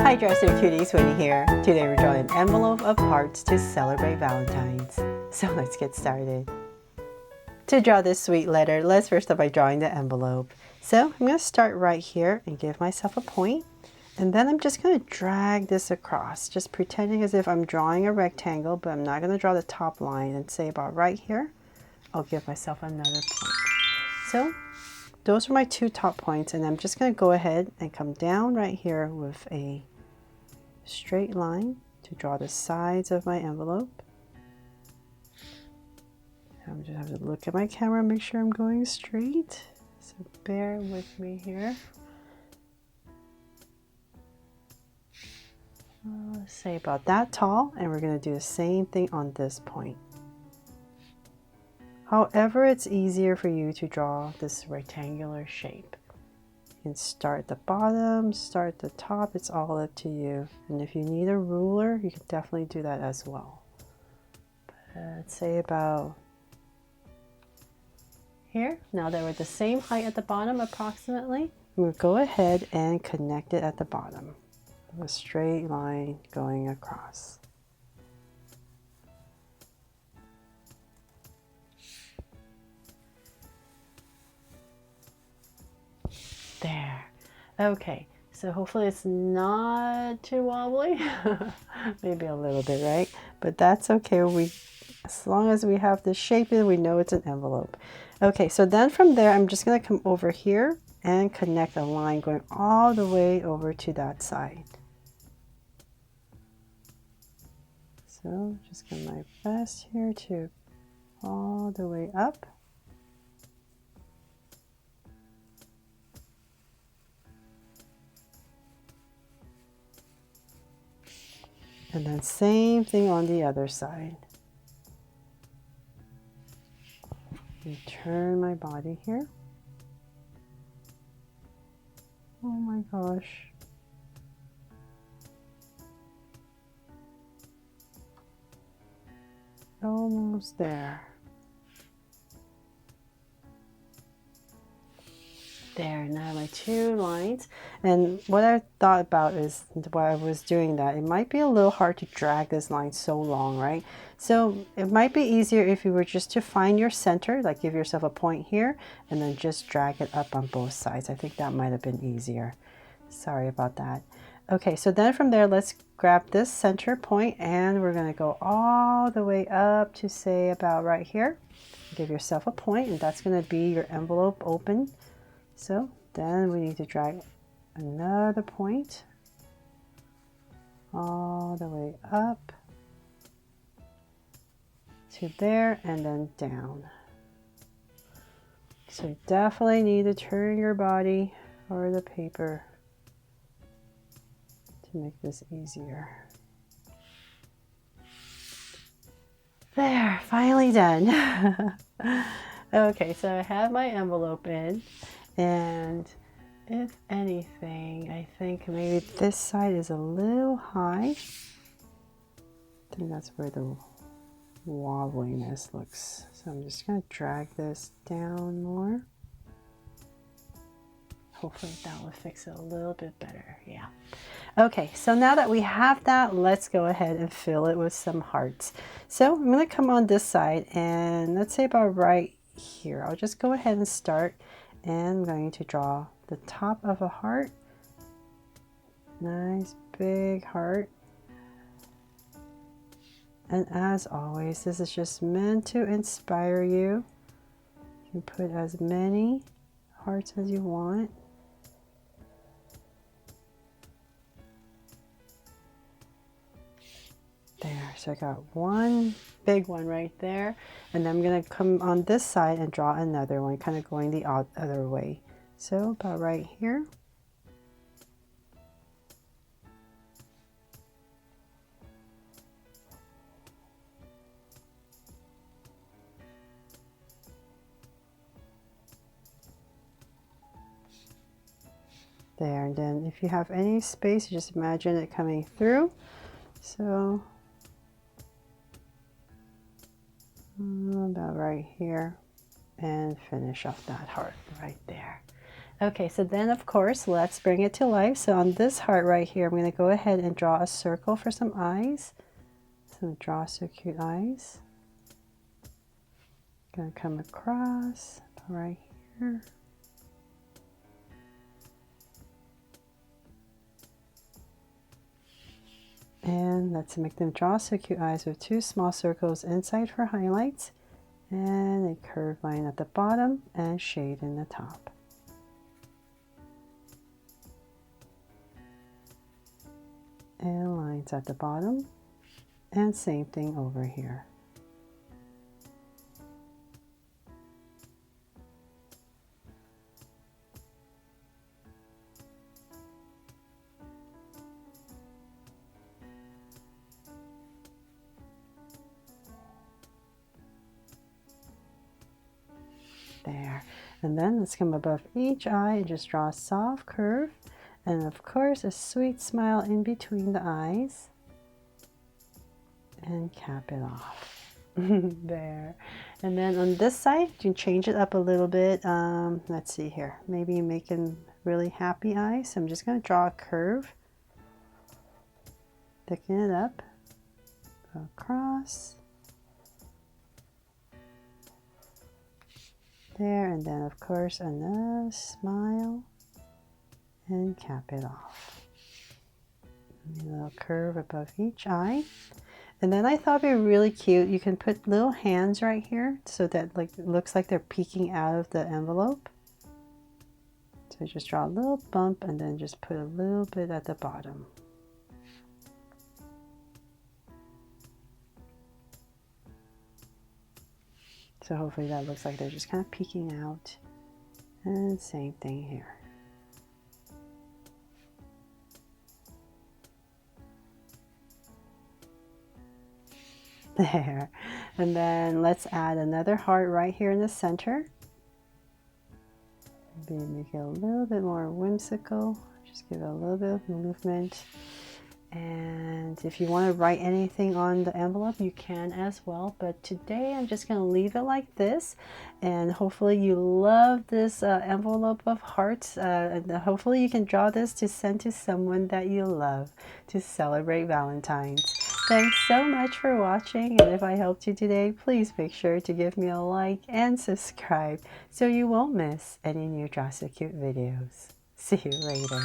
Hi Dresser Cuties, Winnie here. Today we're drawing an envelope of hearts to celebrate Valentine's. So let's get started. To draw this sweet letter, let's first start by drawing the envelope. So I'm going to start right here and give myself a point. And then I'm just going to drag this across, just pretending as if I'm drawing a rectangle, but I'm not going to draw the top line, and say about right here, I'll give myself another point. So those are my two top points, and I'm just going to go ahead and come down right here with a straight line to draw the sides of my envelope. I'm just have to look at my camera and make sure I'm going straight. So bear with me here. Say about that tall, and we're going to do the same thing on this point. However, it's easier for you to draw this rectangular shape. You can start at the bottom, start at the top, it's all up to you. And if you need a ruler, you can definitely do that as well. But say about here. Now that we're the same height at the bottom approximately, we'll go ahead and connect it at the bottom. A straight line going across. There. Okay, so hopefully it's not too wobbly. Maybe a little bit, right? But that's okay. As long as we have the shape in, we know it's an envelope. Okay, so then from there, I'm just going to come over here and connect a line going all the way over to that side. So just get my best here to all the way up. And then same thing on the other side. And turn my body here. Oh my gosh. Almost there. There, now my two lines. And what I thought about is while I was doing that, it might be a little hard to drag this line so long, right? So it might be easier if you were just to find your center, like give yourself a point here, and then just drag it up on both sides. I think that might have been easier. Sorry about that. Okay, so then from there, let's grab this center point, and we're going to go all the way up to say about right here. Give yourself a point, and that's going to be your envelope open. So then we need to drag another point all the way up to there and then down. So you definitely need to turn your body or the paper to make this easier. There, finally done. Okay, so I have my envelope in. And if anything, I think maybe this side is a little high. I think that's where the wobbliness looks. So I'm just going to drag this down more. Hopefully that will fix it a little bit better. Yeah. Okay, so now that we have that, let's go ahead and fill it with some hearts. So I'm going to come on this side, and let's say about right here. I'll just go ahead and start. And I'm going to draw the top of a heart. Nice big heart. And as always, this is just meant to inspire you. You can put as many hearts as you want. There, so I got one big one right there, and I'm going to come on this side and draw another one, kind of going the other way. So about right here. There, and then if you have any space, you just imagine it coming through. So about right here, and finish off that heart right there. Okay, so then of course, let's bring it to life. So on this heart right here, I'm going to go ahead and draw a circle for some eyes. So draw so cute eyes. Gonna come across right here. And let's make them draw so cute eyes with 2 small circles inside for highlights and a curved line at the bottom and shade in the top. And lines at the bottom and same thing over here. There. And then let's come above each eye and just draw a soft curve. And of course, a sweet smile in between the eyes. And cap it off. There. And then on this side, you can change it up a little bit. Let's see here. Maybe making really happy eyes. So I'm just going to draw a curve. Thicken it up. Go across. There, and then of course another smile and cap it off. A little curve above each eye. And then I thought it'd be really cute. You can put little hands right here so that like it looks like they're peeking out of the envelope. So just draw a little bump and then just put a little bit at the bottom. So hopefully that looks like they're just kind of peeking out. And same thing here. There. And then let's add another heart right here in the center. Maybe make it a little bit more whimsical. Just give it a little bit of movement. And if you want to write anything on the envelope, you can as well. But today I'm just going to leave it like this. And hopefully you love this envelope of hearts. And hopefully you can draw this to send to someone that you love to celebrate Valentine's. Thanks so much for watching. And if I helped you today, please make sure to give me a like and subscribe so you won't miss any new Draw So Cute videos. See you later.